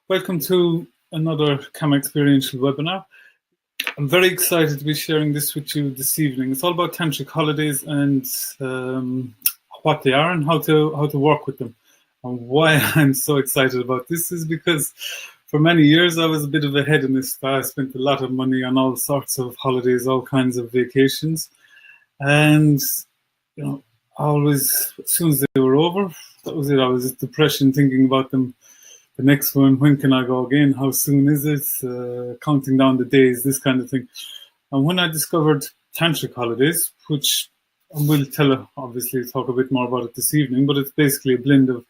Welcome to another Experiential webinar. I'm very excited to be sharing this with you this evening. It's all about Tantric Holidays and what they are and how to work with them. And why I'm so excited about this is because for many years I was a bit of a hedonist. I spent a lot of money on all sorts of holidays, all kinds of vacations, and always as soon as they were over, that was it. I was just depression thinking about them. The next one, when can I go again? How soon is it? Counting down the days, this kind of thing. And when I discovered Tantric Holidays, which we'll obviously talk a bit more about it this evening, but it's basically a blend of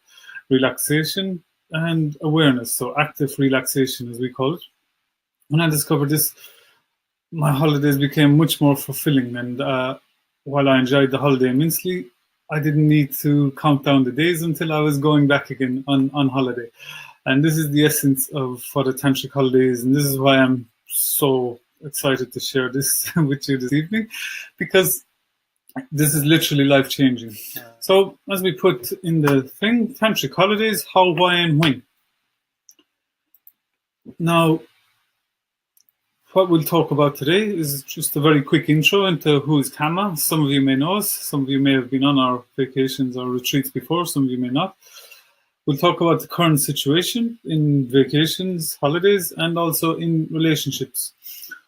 relaxation and awareness, so active relaxation as we call it. When I discovered this, my holidays became much more fulfilling, and while I enjoyed the holiday immensely, I didn't need to count down the days until I was going back again on holiday. And this is the essence of what a Tantric Holiday is, and this is why I'm so excited to share this with you this evening, because this is literally life-changing. So, as we put in the thing, Tantric Holidays, how, why, and when. Now, what we'll talk about today is just a very quick intro into who is Kama. Some of you may know us, some of you may have been on our vacations or retreats before, some of you may not. We'll talk about the current situation in vacations, holidays, and also in relationships.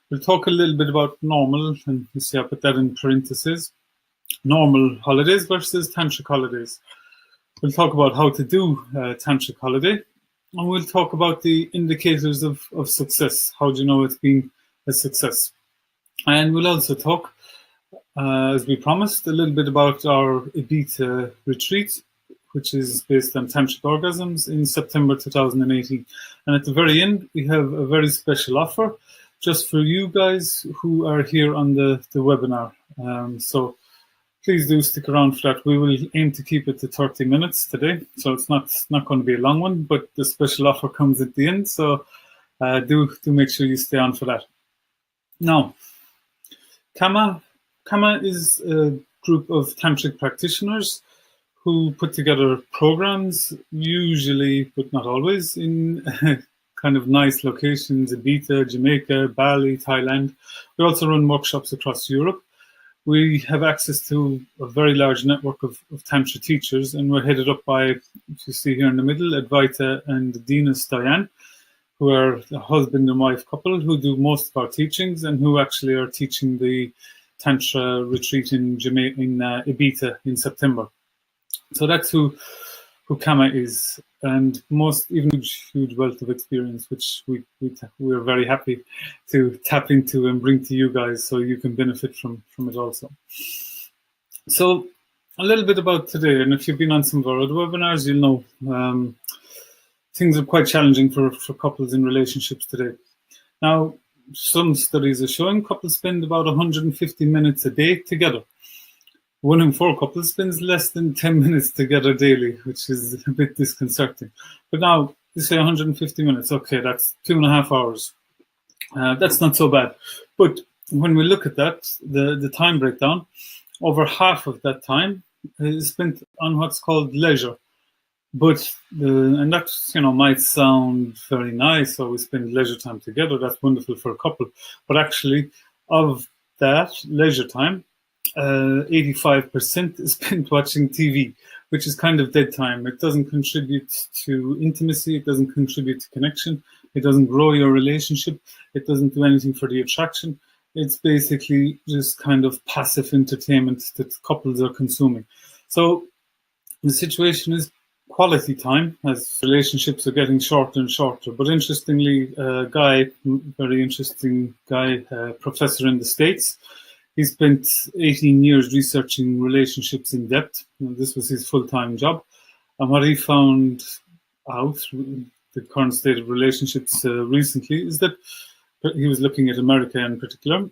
We'll talk a little bit about normal, and you see I put that in parentheses, normal holidays versus Tantric Holidays. We'll talk about how to do Tantric Holiday, and we'll talk about the indicators of success. How do you know it's been a success? And we'll also talk, as we promised, a little bit about our Ibiza retreat, which is based on Tantric orgasms in September 2018. And at the very end, we have a very special offer just for you guys who are here on the webinar. So please do stick around for that. We will aim to keep it to 30 minutes today. So it's not going to be a long one, but the special offer comes at the end. So do make sure you stay on for that. Now, Kama is a group of Tantric practitioners who put together programs, usually, but not always, in kind of nice locations, Ibiza, Jamaica, Bali, Thailand. We also run workshops across Europe. We have access to a very large network of Tantra teachers, and we're headed up by, if you see here in the middle, Advaita and Dina Stoyan, who are the husband and wife couple who do most of our teachings and who actually are teaching the Tantra retreat in Ibiza in September. So that's who Kama is, and even huge wealth of experience, which we are very happy to tap into and bring to you guys, so you can benefit from it also. So a little bit about today, and if you've been on some of our other webinars, you'll know things are quite challenging for couples in relationships today. Now, some studies are showing couples spend about 150 minutes a day together. 1 in 4 couples spends less than 10 minutes together daily, which is a bit disconcerting. But now, you say 150 minutes, okay, that's 2.5 hours. That's not so bad. But when we look at that, the time breakdown, over half of that time is spent on what's called leisure. But, and that, might sound very nice, so we spend leisure time together, that's wonderful for a couple. But actually, of that leisure time, 85% is spent watching TV, which is kind of dead time. It doesn't contribute to intimacy, it doesn't contribute to connection, it doesn't grow your relationship, it doesn't do anything for the attraction. It's basically just kind of passive entertainment that couples are consuming. So the situation is quality time, as relationships are getting shorter and shorter. But interestingly, very interesting guy, professor in the States, he spent 18 years researching relationships in depth. This was his full-time job. And what he found out, the current state of relationships recently, is that he was looking at America in particular,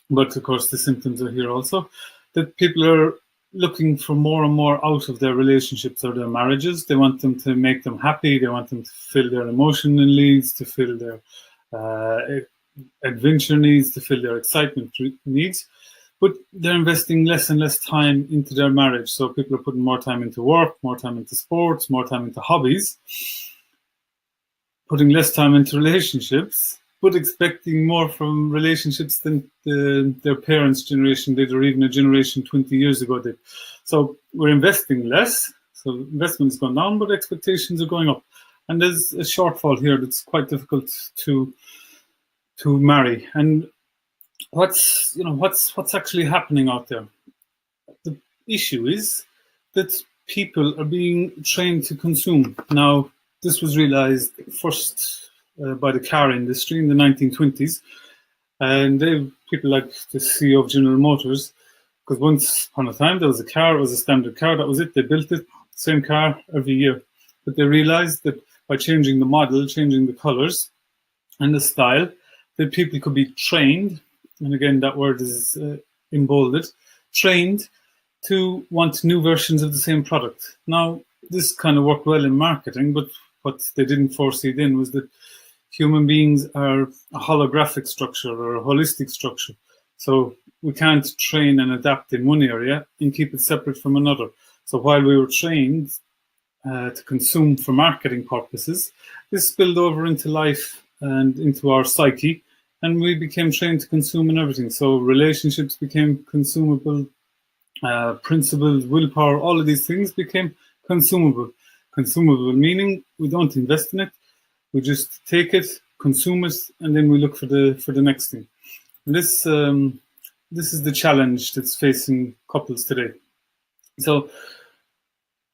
but of course the symptoms are here also, that people are looking for more and more out of their relationships or their marriages. They want them to make them happy. They want them to fill their emotional needs, to fill their adventure needs, to fill their excitement needs, but they're investing less and less time into their marriage. So people are putting more time into work, more time into sports, more time into hobbies. putting less time into relationships, but expecting more from relationships than their parents' generation did, or even a generation 20 years ago did. So we're investing less, so investment's gone down, but expectations are going up. And there's a shortfall here that's quite difficult to marry. And what's actually happening out there? The issue is that people are being trained to consume. Now, this was realized first by the car industry in the 1920s, and people like the CEO of General Motors, because once upon a time there was a car, it was a standard car, that was it, they built it, same car every year. But they realized that by changing the model, changing the colors and the style, that people could be trained, and again that word is in bolded, trained to want new versions of the same product. Now, this kind of worked well in marketing, but what they didn't foresee then was that human beings are a holographic structure or a holistic structure. So we can't train and adapt in one area and keep it separate from another. So while we were trained to consume for marketing purposes, this spilled over into life and into our psyche, and we became trained to consume in everything. So relationships became consumable, principles, willpower, all of these things became consumable. Consumable meaning we don't invest in it, we just take it, consume it, and then we look for the next thing. And this is the challenge that's facing couples today. So,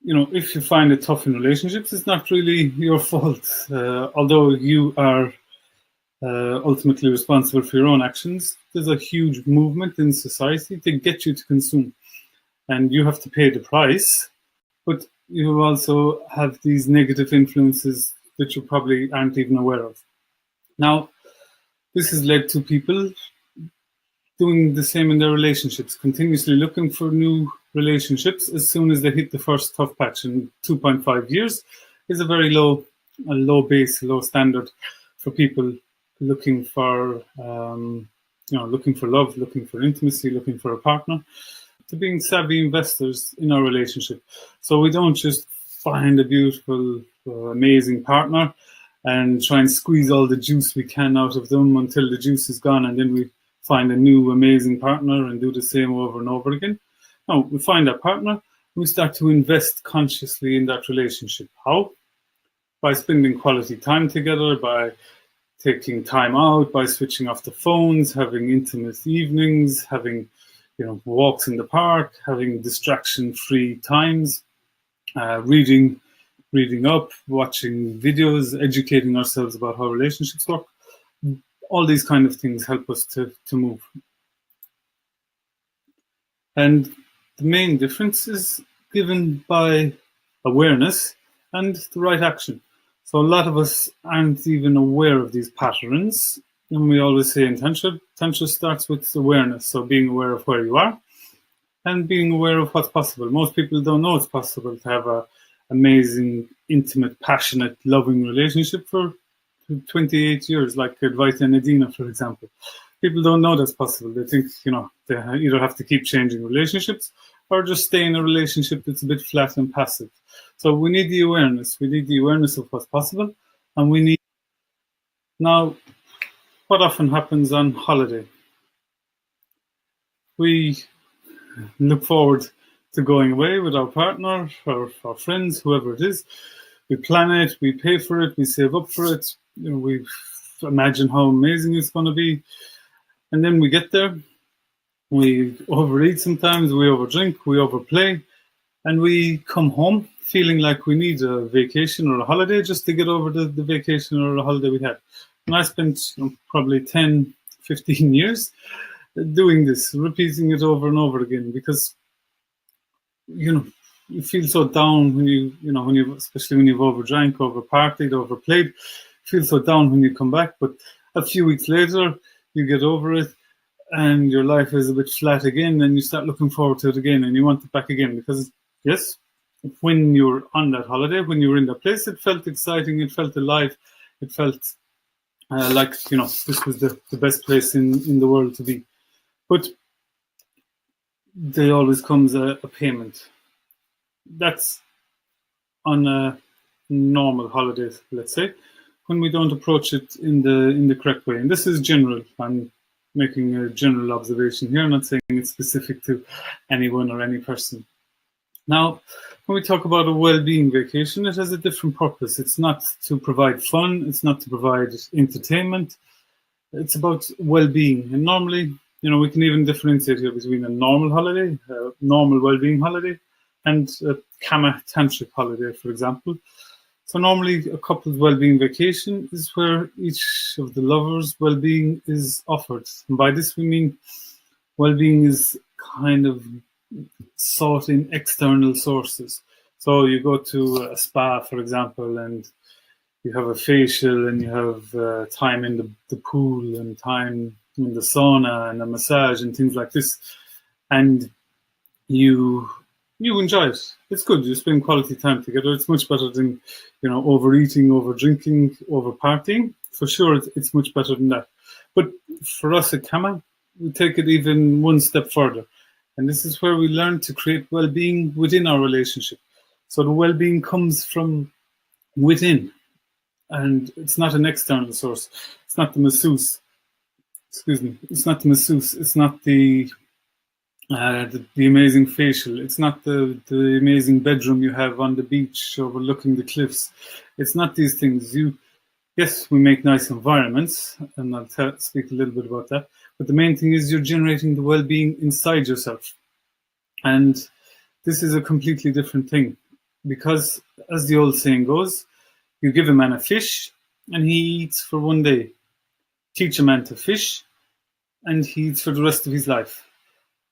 if you find it tough in relationships, it's not really your fault. Although you are ultimately responsible for your own actions, there's a huge movement in society to get you to consume. And you have to pay the price, but you also have these negative influences that you probably aren't even aware of. Now, this has led to people doing the same in their relationships, continuously looking for new relationships as soon as they hit the first tough patch. And 2.5 years is a very low base, low standard for people looking for, looking for love, looking for intimacy, looking for a partner, to being savvy investors in our relationship. So we don't just find a beautiful, amazing partner and try and squeeze all the juice we can out of them until the juice is gone, and then we find a new amazing partner and do the same over and over again. No, we find that partner and we start to invest consciously in that relationship. How? By spending quality time together, by taking time out, by switching off the phones, having intimate evenings, having walks in the park, having distraction-free times, reading up, watching videos, educating ourselves about how relationships work. All these kind of things help us to move. And the main difference is given by awareness and the right action. So a lot of us aren't even aware of these patterns. And we always say in Tantra starts with awareness. So being aware of where you are and being aware of what's possible. Most people don't know it's possible to have an amazing, intimate, passionate, loving relationship for 28 years, like Advaita and Adina, for example. People don't know that's possible. They think, they either have to keep changing relationships or just stay in a relationship that's a bit flat and passive. So we need the awareness. We need the awareness of what's possible. And we need... Now, what often happens on holiday? We look forward to going away with our partner or our friends, whoever it is. We plan it, we pay for it, we save up for it. We imagine how amazing it's going to be. And then we get there. We overeat sometimes, we overdrink, we overplay. And we come home feeling like we need a vacation or a holiday just to get over the vacation or a holiday we had. And I spent probably 10, 15 years doing this, repeating it over and over again, because, you feel so down when especially when you've overdrank, overpartied, overplayed, you feel so down when you come back. But a few weeks later, you get over it and your life is a bit flat again, and you start looking forward to it again and you want it back again. Because, yes, when you were on that holiday, when you were in that place, it felt exciting, it felt alive, it felt like, this was the best place in the world to be. But there always comes a payment. That's on a normal holiday, let's say. when we don't approach it in the correct way. And this is general. I'm making a general observation here. I'm not saying it's specific to anyone or any person. Now, when we talk about a well-being vacation, it has a different purpose. It's not to provide fun. It's not to provide entertainment. It's about well-being. And normally, we can even differentiate here between a normal holiday, a normal well-being holiday, and a Kama Tantric holiday, for example. So normally a couple's well-being vacation is where each of the lovers' well-being is offered. And by this we mean well-being is kind of sought in external sources. So you go to a spa, for example, and you have a facial, and you have time in the pool, and time in the sauna, and a massage, and things like this. And you enjoy it. It's good. You spend quality time together. It's much better than, overeating, over drinking, over partying. For sure, it's much better than that. But for us at Kama, we take it even one step further. And this is where we learn to create well-being within our relationship. So the well-being comes from within. And it's not an external source. It's not the masseuse. Excuse me. It's not the masseuse. It's not the amazing facial. It's not the amazing bedroom you have on the beach overlooking the cliffs. It's not these things. Yes, we make nice environments, and I'll speak a little bit about that. But the main thing is you're generating the well-being inside yourself. And this is a completely different thing. Because, as the old saying goes, you give a man a fish, and he eats for one day. Teach a man to fish, and he eats for the rest of his life.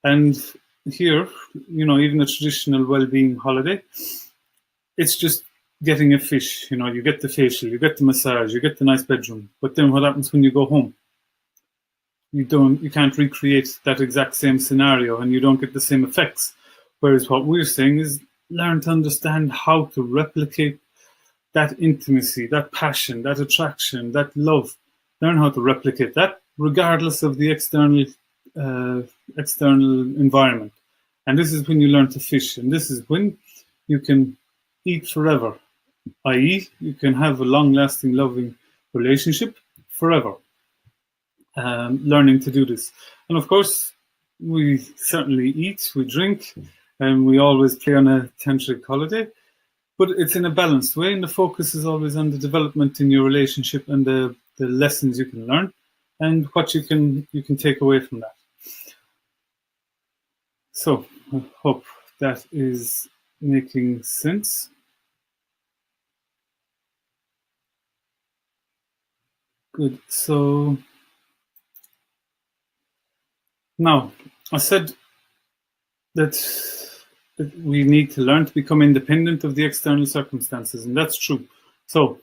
And here, even a traditional well-being holiday, it's just getting a fish. You get the facial, you get the massage, you get the nice bedroom. But then what happens when you go home? You can't recreate that exact same scenario, and you don't get the same effects. Whereas what we're saying is learn to understand how to replicate that intimacy, that passion, that attraction, that love. Learn how to replicate that regardless of the external environment. And this is when you learn to fish, and this is when you can eat forever, i.e. you can have a long-lasting, loving relationship forever. Learning to do this. And of course, we certainly eat, we drink, and we always play on a tantric holiday, but it's in a balanced way, and the focus is always on the development in your relationship and the lessons you can learn and what you can take away from that. So I hope that is making sense. Good. So now I said that we need to learn to become independent of the external circumstances, and that's true. So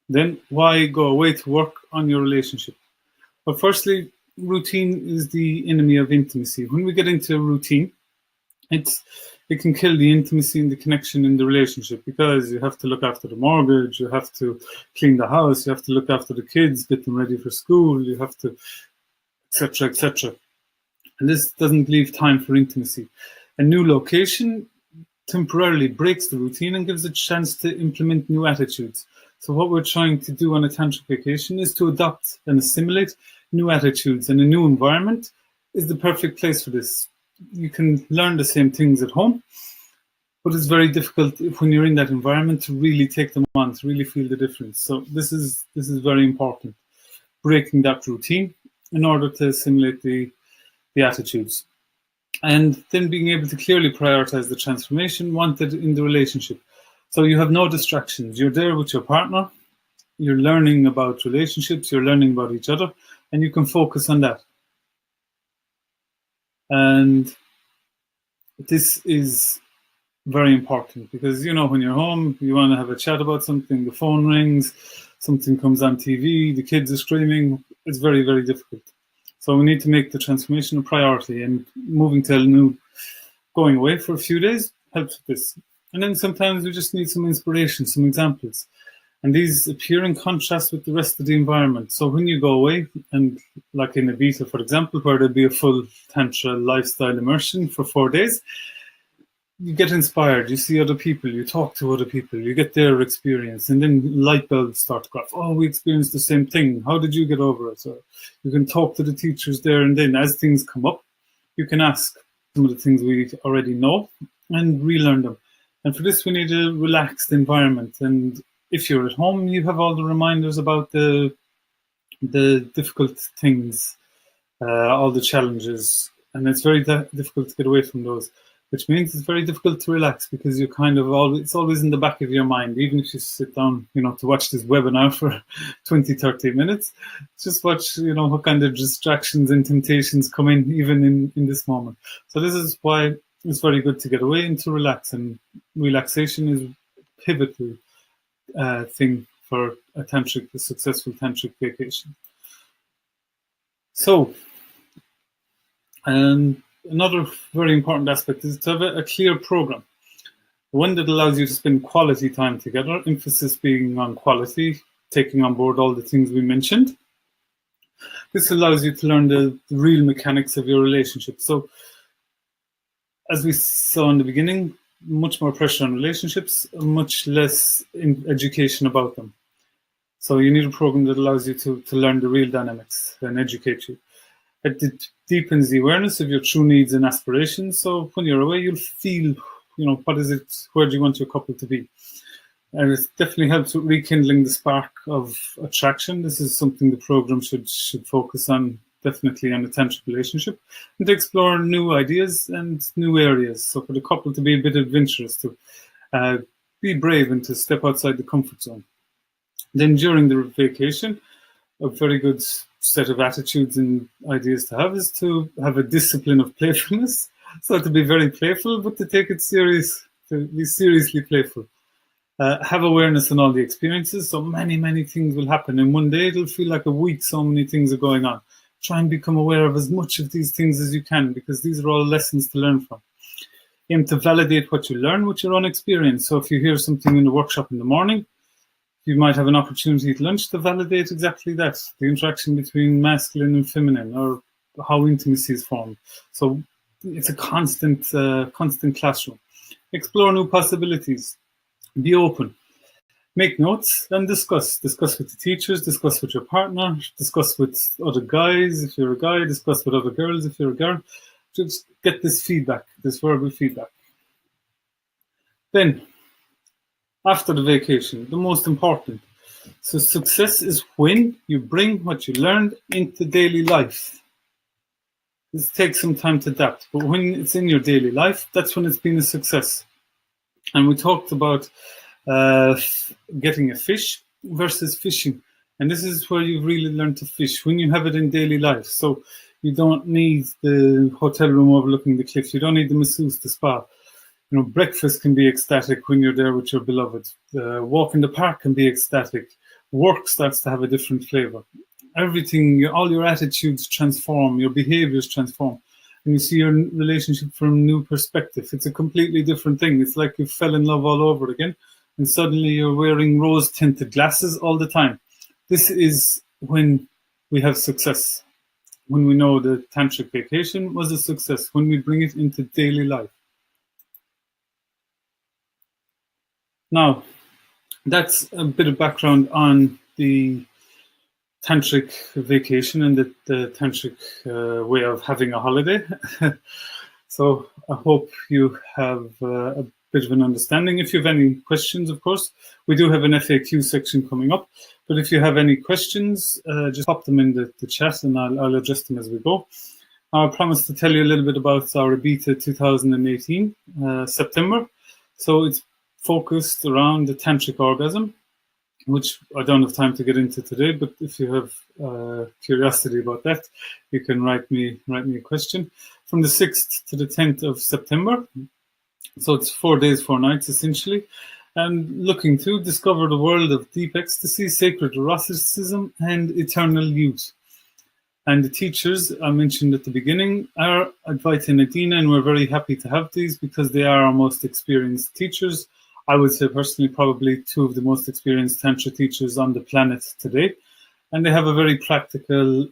then why go away to work on your relationship? Well, firstly, routine is the enemy of intimacy. When we get into a routine, it can kill the intimacy and the connection in the relationship, because you have to look after the mortgage, you have to clean the house, you have to look after the kids, get them ready for school, you have to, etc., etc. And this doesn't leave time for intimacy. A new location temporarily breaks the routine and gives a chance to implement new attitudes. So what we're trying to do on a tantric vacation is to adopt and assimilate new attitudes, and a new environment is the perfect place for this. You can learn the same things at home, but it's very difficult when you're in that environment to really take them on, to really feel the difference. So this is very important, breaking that routine in order to assimilate the attitudes. And then being able to clearly prioritize the transformation wanted in the relationship. So you have no distractions. You're there with your partner. You're learning about relationships. You're learning about each other. And you can focus on that. And this is very important because, when you're home, you want to have a chat about something. The phone rings. Something comes on TV. The kids are screaming. It's very, very difficult. So we need to make the transformation a priority, and going away for a few days helps with this. And then sometimes we just need some inspiration, some examples. And these appear in contrast with the rest of the environment. So when you go away, and like in Ibiza, for example, where there'll be a full Tantra lifestyle immersion for 4 days, you get inspired, you see other people, you talk to other people, you get their experience, and then light bulbs start to go off. Oh, we experienced the same thing. How did you get over it? So you can talk to the teachers there, and then as things come up, you can ask some of the things we already know and relearn them. And for this, we need a relaxed environment. And if you're at home, you have all the reminders about the difficult things, all the challenges, and it's very difficult to get away from those, which means it's very difficult to relax because you're kind of it's always in the back of your mind. Even if you sit down, to watch this webinar for 20, 30 minutes, just watch, what kind of distractions and temptations come in, even in this moment. So this is why it's very good to get away and to relax. And relaxation is a pivotal thing for a successful tantric vacation. So, another very important aspect is to have a clear program, one that allows you to spend quality time together, emphasis being on quality, taking on board all the things we mentioned. This allows you to learn the real mechanics of your relationship. So, as we saw in the beginning, much more pressure on relationships, much less education about them. So you need a program that allows you to learn the real dynamics and educate you. It deepens the awareness of your true needs and aspirations. So when you're away, you'll feel, what is it, where do you want your couple to be? And it definitely helps with rekindling the spark of attraction. This is something the program should focus on, definitely on a tantric relationship, and to explore new ideas and new areas. So for the couple to be a bit adventurous, to be brave and to step outside the comfort zone. Then during the vacation, a very good set of attitudes and ideas to have is to have a discipline of playfulness. So to be very playful, but to take it serious, to be seriously playful. Have awareness on all the experiences. So many, many things will happen. In one day, it'll feel like a week, so many things are going on. Try and become aware of as much of these things as you can, because these are all lessons to learn from. Aim to validate what you learn with your own experience. So if you hear something in the workshop in the morning, you might have an opportunity at lunch to validate exactly that, the interaction between masculine and feminine, or how intimacy is formed. So it's a constant classroom. Explore new possibilities. Be open. Make notes and discuss. Discuss with the teachers, discuss with your partner, discuss with other guys if you're a guy, discuss with other girls if you're a girl. Just get this feedback, this verbal feedback. Then, after the vacation, the most important. So success is when you bring what you learned into daily life. This takes some time to adapt, but when it's in your daily life, that's when it's been a success. And we talked about getting a fish versus fishing. And this is where you've really learned to fish, when you have it in daily life. So you don't need the hotel room overlooking the cliffs. You don't need the masseuse, the spa. Breakfast can be ecstatic when you're there with your beloved. Walk in the park can be ecstatic. Work starts to have a different flavor. Everything, all your attitudes transform, your behaviors transform. And you see your relationship from a new perspective. It's a completely different thing. It's like you fell in love all over again, and suddenly you're wearing rose-tinted glasses all the time. This is when we have success. When we know the tantric vacation was a success, when we bring it into daily life. Now, that's a bit of background on the tantric vacation and the tantric way of having a holiday. So I hope you have a bit of an understanding. If you have any questions, of course, we do have an FAQ section coming up. But if you have any questions, just pop them in the chat and I'll address them as we go. I promise to tell you a little bit about our Ibiza 2018, September. So it's focused around the tantric orgasm, which I don't have time to get into today, but if you have curiosity about that, you can write me a question. From the 6th to the 10th of September, so it's 4 days, 4 nights essentially, and looking to discover the world of deep ecstasy, sacred eroticism, and eternal youth. And the teachers I mentioned at the beginning are Advaita and Adina, and we're very happy to have these because they are our most experienced teachers. I would say personally probably 2 of the most experienced Tantra teachers on the planet today. And they have a very practical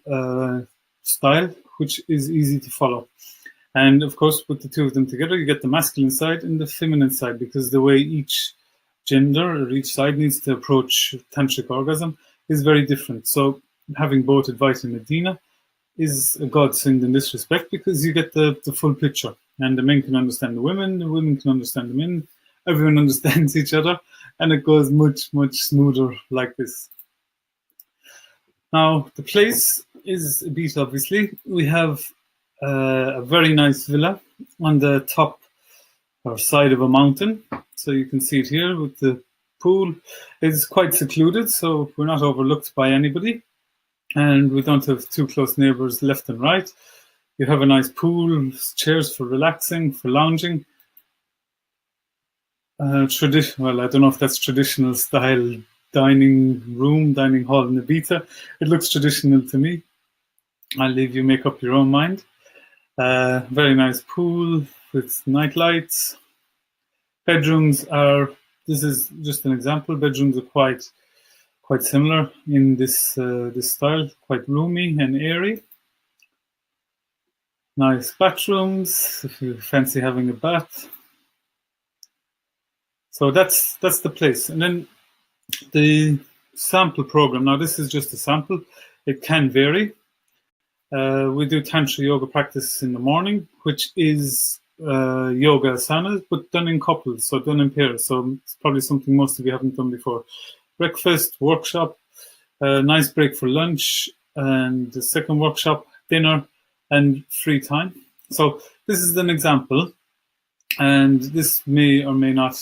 style, which is easy to follow. And of course, with the two of them together, you get the masculine side and the feminine side, because the way each gender or each side needs to approach tantric orgasm is very different. So having both Advaita and Adina is a godsend in this respect, because you get the full picture, and the men can understand the women can understand the men, everyone understands each other, and it goes much, much smoother like this. Now, the place is Ibiza, obviously. We have a very nice villa on the top or side of a mountain. So you can see it here with the pool. It's quite secluded, so we're not overlooked by anybody. And we don't have too close neighbours left and right. You have a nice pool, chairs for relaxing, for lounging. Well, I don't know if that's traditional style dining hall in Ibiza. It looks traditional to me. I'll leave you make up your own mind. Very nice pool with night lights. Bedrooms are, this is just an example, bedrooms are quite similar in this style, quite roomy and airy. Nice bathrooms, if you fancy having a bath. So that's the place. And then the sample program. Now this is just a sample. It can vary. We do Tantra yoga practice in the morning, which is yoga asanas, but done in couples, so done in pairs. So it's probably something most of you haven't done before. Breakfast, workshop, nice break for lunch, and the second workshop, dinner, and free time. So this is an example, and this may or may not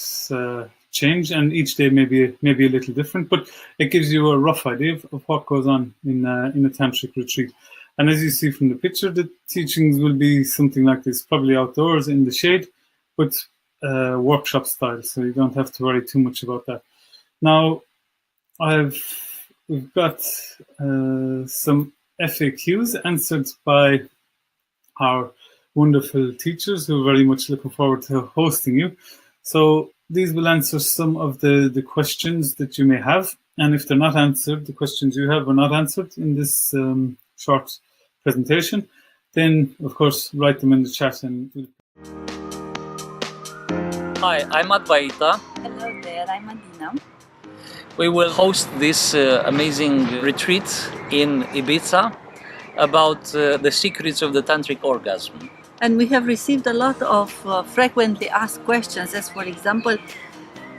change, and each day may be a little different, but it gives you a rough idea of what goes on in a tantric retreat. And as you see from the picture, the teachings will be something like this, probably outdoors in the shade, but workshop style, so you don't have to worry too much about that. Now, we've got some FAQs answered by our wonderful teachers who are very much looking forward to hosting you. So these will answer some of the questions that you may have. And if they're not answered, the questions you have are not answered in this short presentation, then of course write them in the chat. And Hi, I'm Advaita. Hello there, I'm Adina. We will host this amazing retreat in Ibiza about the secrets of the tantric orgasm. And we have received a lot of frequently asked questions, as for example,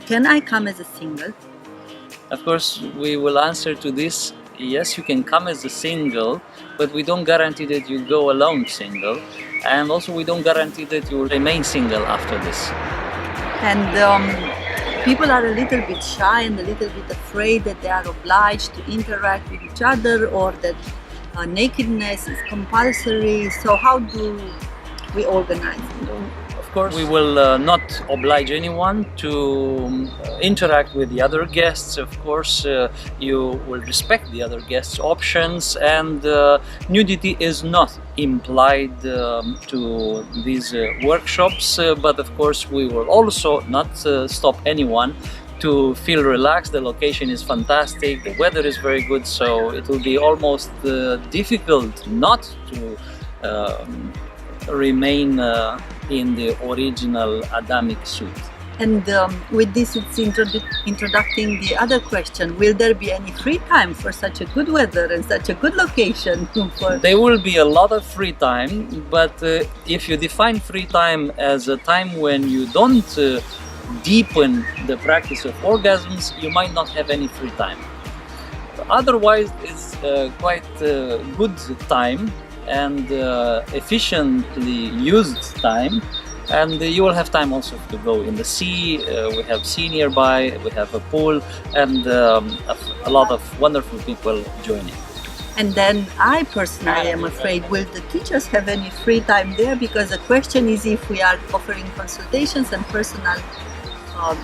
can I come as a single? Of course, we will answer to this. Yes, you can come as a single, but we don't guarantee that you go alone single, and also we don't guarantee that you will remain single after this. And people are a little bit shy and a little bit afraid that they are obliged to interact with each other, or that nakedness is compulsory. So how do we organize it? Of course, we will not oblige anyone to interact with the other guests. Of course, you will respect the other guests' options, and nudity is not implied to these workshops, but of course we will also not stop anyone to feel relaxed. The location is fantastic, the weather is very good, so it will be almost difficult not to remain in the original Adamic suit. And with this, it's introducing the other question: will there be any free time for such a good weather and such a good location? There will be a lot of free time, but if you define free time as a time when you don't deepen the practice of orgasms, you might not have any free time. Otherwise, it's quite good time and efficiently used time, and you will have time also to go in the sea. We have sea nearby, we have a pool, and a lot of wonderful people joining. And then I personally am afraid, will the teachers have any free time there? Because the question is if we are offering consultations and personal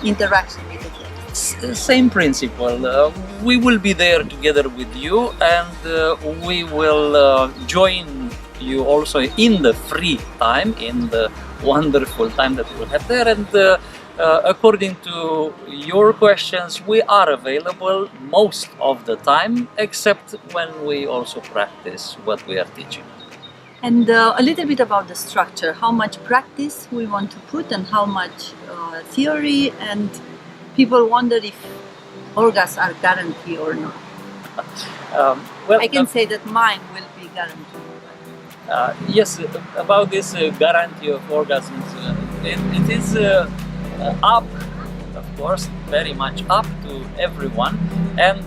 interaction with the guests. Same principle. We will be there together with you, and we will join you also in the free time, in the wonderful time that we will have there. And according to your questions, we are available most of the time, except when we also practice what we are teaching. And a little bit about the structure, how much practice we want to put and how much theory, and people wonder if orgasms are guaranteed or not. Well, I can say that mine will be guaranteed. yes, about this guarantee of orgasms, it is up, of course, very much up to everyone, and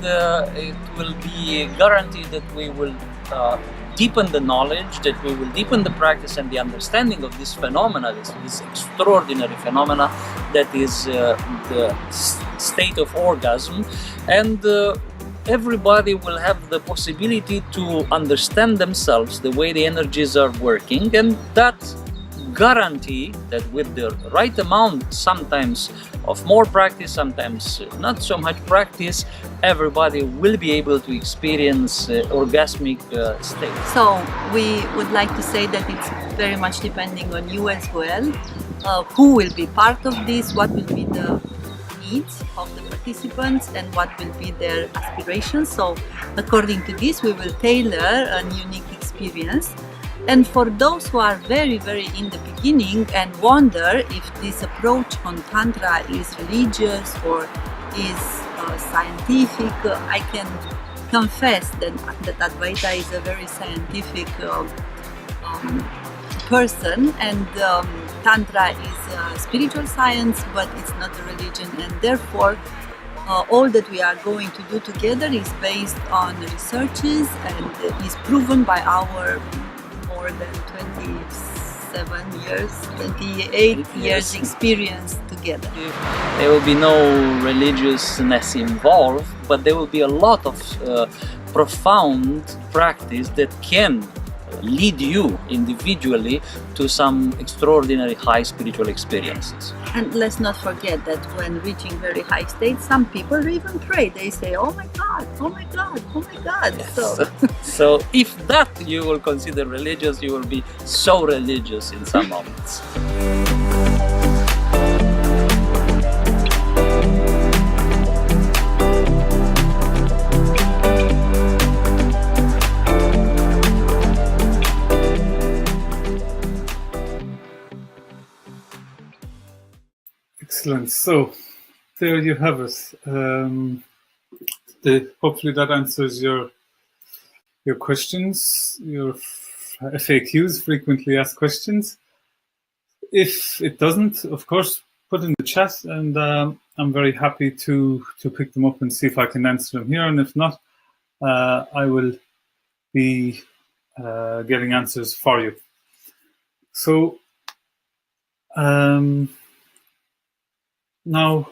it will be guaranteed that we will deepen the knowledge, that we will deepen the practice and the understanding of this phenomena, this extraordinary phenomena that is the state of orgasm, and everybody will have the possibility to understand themselves, the way the energies are working, and that guarantee that with the right amount, sometimes of more practice, sometimes not so much practice, everybody will be able to experience orgasmic state. So we would like to say that it's very much depending on you as well, who will be part of this, what will be the needs of the participants and what will be their aspirations. So according to this, we will tailor a unique experience. And for those who are very in the beginning and wonder if this approach on Tantra is religious or is scientific, I can confess that Advaita is a very scientific person, and Tantra is spiritual science, but it's not a religion, and therefore all that we are going to do together is based on researches and is proven by our more than 27 years, 28 years experience together. There will be no religiousness involved, but there will be a lot of profound practice that can lead you individually to some extraordinary high spiritual experiences. And let's not forget that when reaching very high states, some people even pray. They say, oh my God, oh my God, oh my God. Yes. So if that you will consider religious, you will be so religious in some moments. Excellent. So there you have it. Hopefully that answers your questions, your FAQs, frequently asked questions. If it doesn't, of course, put in the chat, and I'm very happy to pick them up and see if I can answer them here. And if not, I will be getting answers for you. So now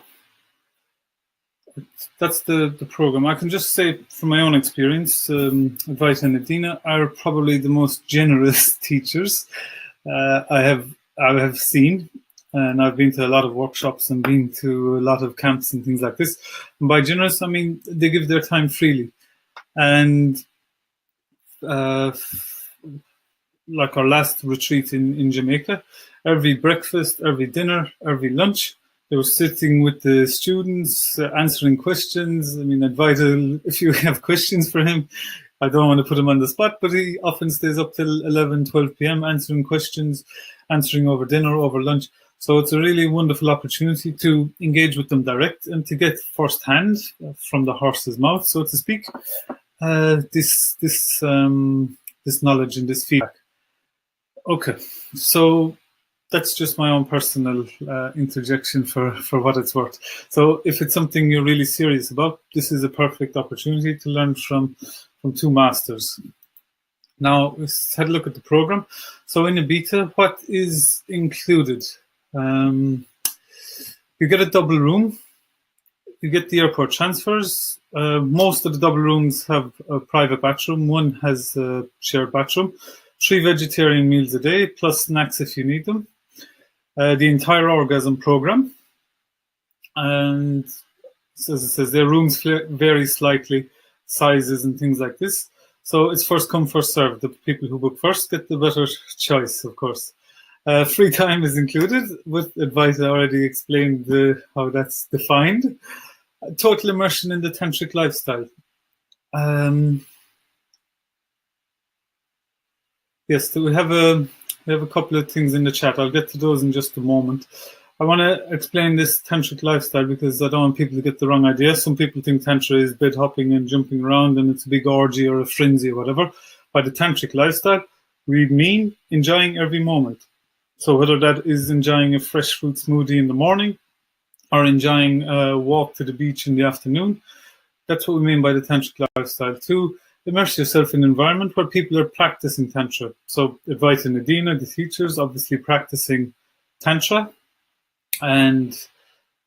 that's the program. I can just say from my own experience, Advaita and Adina are probably the most generous teachers I have seen, and I've been to a lot of workshops and been to a lot of camps and things like this. And by generous, I mean they give their time freely, and like our last retreat in Jamaica, every breakfast, every dinner, every lunch, they were sitting with the students, answering questions. I mean, Advaita, if you have questions for him, I don't want to put him on the spot, but he often stays up till 11, 12 p.m. answering questions, answering over dinner, over lunch. So it's a really wonderful opportunity to engage with them direct and to get firsthand from the horse's mouth, so to speak, this knowledge and this feedback. Okay, so that's just my own personal interjection for what it's worth. So if it's something you're really serious about, this is a perfect opportunity to learn from two masters. Now, let's have a look at the program. So in Ibiza, what is included? You get a double room. You get the airport transfers. Most of the double rooms have a private bathroom. One has a shared bathroom. 3 vegetarian meals a day, plus snacks if you need them. The entire orgasm program. And as it says, their rooms vary slightly, sizes and things like this. So it's first come, first served. The people who book first get the better choice, of course. Free time is included, with Advaita already explained how that's defined. Total immersion in the tantric lifestyle. Yes, we have a couple of things in the chat. I'll get to those in just a moment. I want to explain this tantric lifestyle because I don't want people to get the wrong idea. Some people think tantra is bed hopping and jumping around and it's a big orgy or a frenzy or whatever. By the tantric lifestyle, we mean enjoying every moment. So whether that is enjoying a fresh fruit smoothie in the morning or enjoying a walk to the beach in the afternoon, that's what we mean by the tantric lifestyle. To immerse yourself in an environment where people are practicing tantra. So Advaita and Adina, the teachers, obviously practicing tantra, and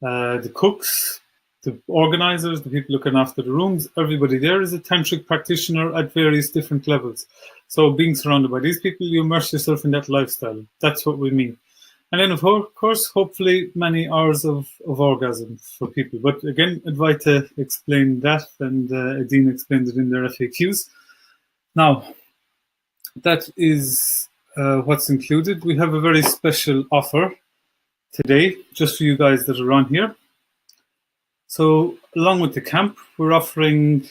the cooks, the organizers, the people looking after the rooms, everybody there is a tantric practitioner at various different levels. So being surrounded by these people, you immerse yourself in that lifestyle. That's what we mean. And then, of course, hopefully many hours of orgasm for people. But again, Advaita explained that, and Adina explained it in their FAQs. Now, that is what's included. We have a very special offer today, just for you guys that are on here. So along with the camp, we're offering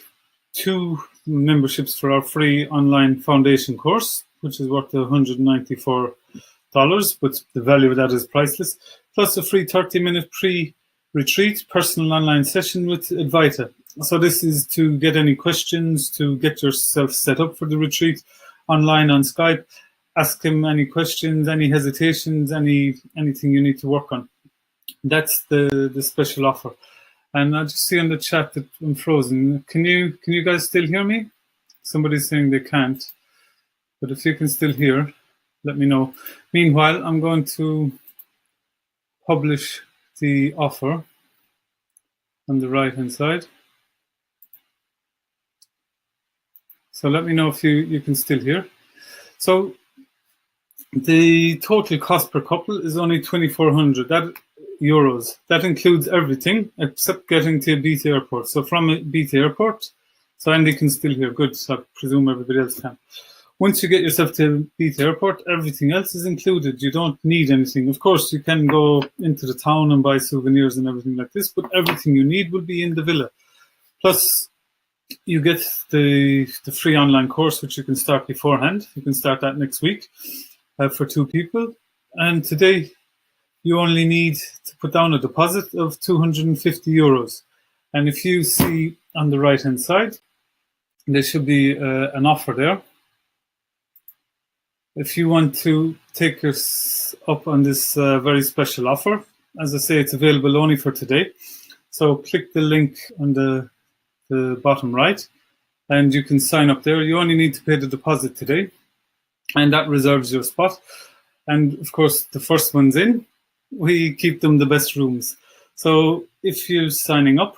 2 memberships for our free online foundation course, which is worth $194, but the value of that is priceless, plus a free 30-minute pre-retreat personal online session with Advaita. So this is to get any questions, to get yourself set up for the retreat online on Skype, ask him any questions, any hesitations, anything you need to work on. That's the special offer. And I just see on the chat that I'm frozen. Can you guys still hear me? Somebody's saying they can't. But if you can still hear, let me know. Meanwhile, I'm going to publish the offer on the right-hand side. So let me know if you can still hear. So the total cost per couple is only 2,400 euros. That includes everything except getting to Ibiza Airport. So from Ibiza Airport, so Andy can still hear. Good. So I presume everybody else can. Once you get yourself to Ibiza Airport, everything else is included. You don't need anything. Of course, you can go into the town and buy souvenirs and everything like this, but everything you need will be in the villa. Plus, you get the free online course, which you can start beforehand. You can start that next week for 2 people. And today, you only need to put down a deposit of 250 euros. And if you see on the right-hand side, there should be an offer there. If you want to take us up on this very special offer, as I say, it's available only for today. So click the link on the bottom right, and you can sign up there. You only need to pay the deposit today, and that reserves your spot. And of course, the first one's in, we keep them the best rooms. So if you're signing up,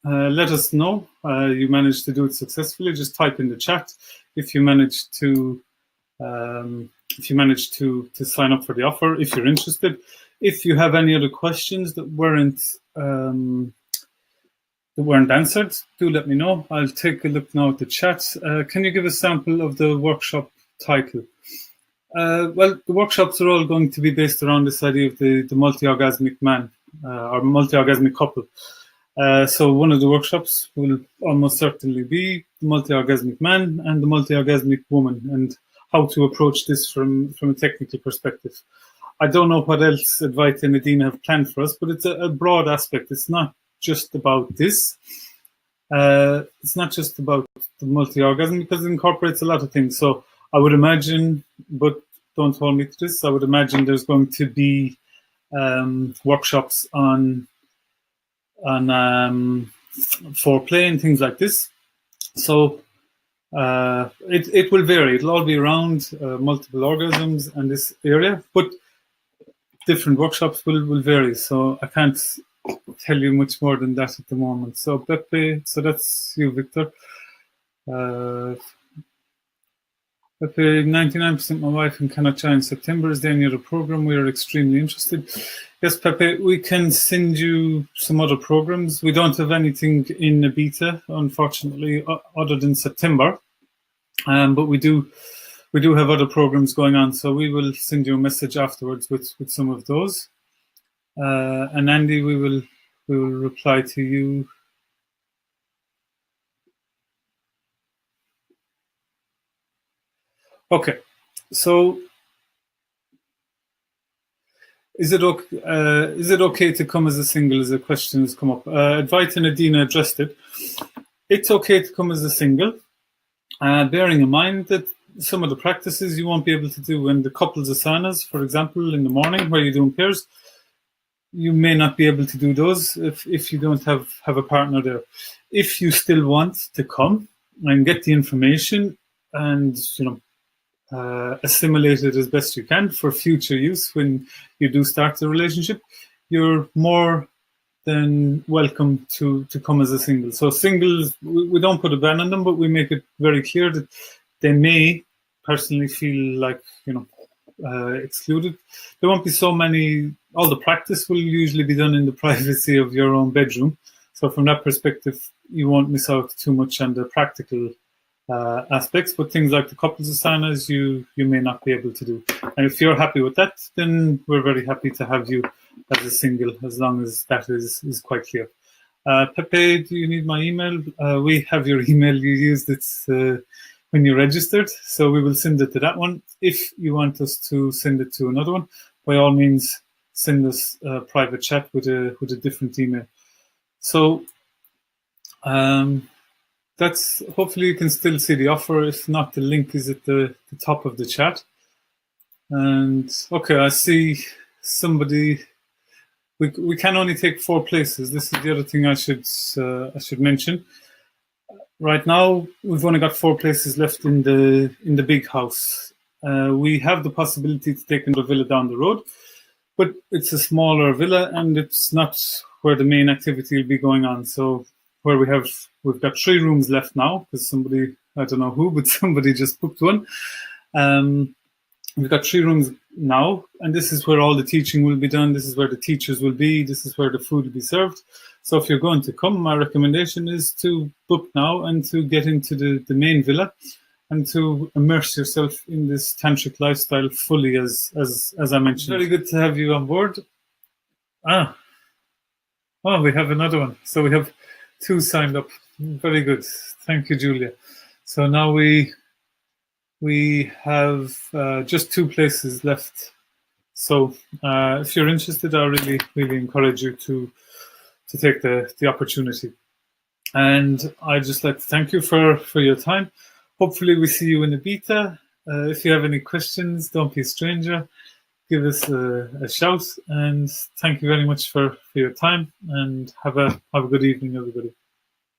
let us know you managed to do it successfully. Just type in the chat if you managed to sign up for the offer, if you're interested. If you have any other questions that weren't answered, do let me know. I'll take a look now at the chat. Can you give a sample of the workshop title? Well, the workshops are all going to be based around this idea of the multi-orgasmic man or multi-orgasmic couple. So one of the workshops will almost certainly be the multi-orgasmic man and the multi-orgasmic woman, and how to approach this from a technical perspective. I don't know what else Advaita and Adina have planned for us, but it's a broad aspect. It's not just about this. It's not just about the multi-orgasm, because it incorporates a lot of things. So I would imagine, but don't hold me to this, I would imagine there's going to be workshops on foreplay and things like this. So it will vary. It'll all be around multiple orgasms and this area, but different workshops will vary. So I can't tell you much more than that at the moment. So Pepe, so that's you, Victor. Pepe, 99% my wife in Canada in September. Is there any other program? We are extremely interested. Yes, Pepe, we can send you some other programs. We don't have anything in Ibiza, unfortunately, other than September. But we do have other programs going on. So we will send you a message afterwards with some of those. And Andy, we will reply to you. Okay, So, is it okay to come as a single? As a question has come up. Advaita and Adina addressed it. It's okay to come as a single, bearing in mind that some of the practices you won't be able to do in the couples asanas, for example, in the morning where you're doing pairs. You may not be able to do those if you don't have a partner there. If you still want to come and get the information and assimilate it as best you can for future use when you do start the relationship, you're more than welcome to come as a single. So singles, we don't put a ban on them, but we make it very clear that they may personally feel like excluded. There won't be so many. All the practice will usually be done in the privacy of your own bedroom. So from that perspective, you won't miss out too much on the practical aspects. But things like the couples asanas, you may not be able to do. And if you're happy with that, then we're very happy to have you as a single, as long as that is quite clear. Pepe, do you need my email? We have your email. You used it when you registered, so we will send it to that one. If you want us to send it to another one, by all means, send us a private chat with a different email. So that's, hopefully you can still see the offer. If not, the link is at the top of the chat. And okay, I see somebody. We can only take 4 places. This is the other thing I should mention. Right now, we've only got 4 places left in the big house. We have the possibility to take another villa down the road, but it's a smaller villa and it's not where the main activity will be going on. So where we've got 3 rooms left now, because somebody, I don't know who, but somebody just booked one. We've got 3 rooms now, and this is where all the teaching will be done. This is where the teachers will be. This is where the food will be served. So if you're going to come, my recommendation is to book now and to get into the main villa and to immerse yourself in this tantric lifestyle fully, as I mentioned. Very good to have you on board. Oh, we have another one. So we have 2 signed up. Very good. Thank you, Julia. So now we have just 2 places left. So if you're interested, I really, really encourage you to take the opportunity. And I'd just like to thank you for your time. Hopefully we see you in the beta. If you have any questions, don't be a stranger. Give us a shout. And thank you very much for your time. And have a good evening, everybody.